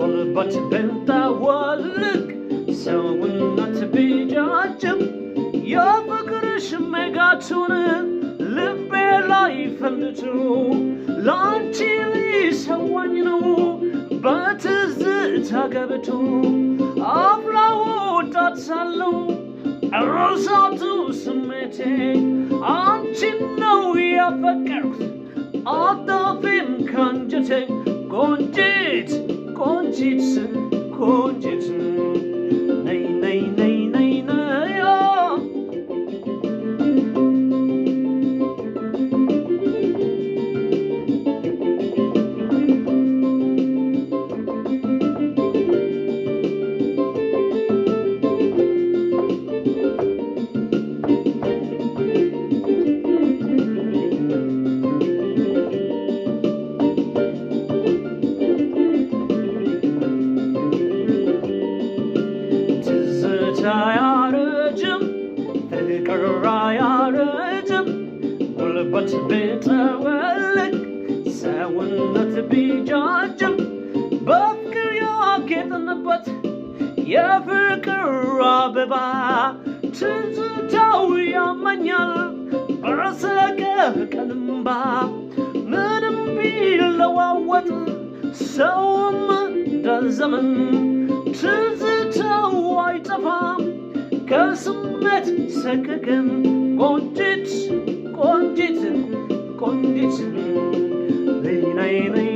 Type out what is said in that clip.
ጉልበት ብታወልቅ ሰውነት ቢጃጅም የፍቅርሽ መጋቱን ልቤ ላይ ፈንድቶ ላንቺ ሊሰዋኝ ነው በትዝታ ገብቶ አፍላ ወዳት ሳለው እረሳቱ ስሜቴ አንቺን ነው ያፈቀርኩት አጣፊም ካንጀቴ ቆንጂት ቆንጂት ቆንጂት ነይ ነይ ነይ ነይ ነይ አያረጅም ፍቅር አያረጅም ጉልበት ቢጠወልቅ ሰውነት ቢጃጅም በፍቅር ያጌጥንበት የፍቅር አበባ ትዝታው ያመኛል በሰቀቀን እምባ ምንም ቢለዋወጥ ሰውም እንደ ዘመን ትዝታው አይጠፋም ከስሜት ሰቀቀን ቆንጂት ቆንጂት ቆንጂት ነይ ነይ ነይ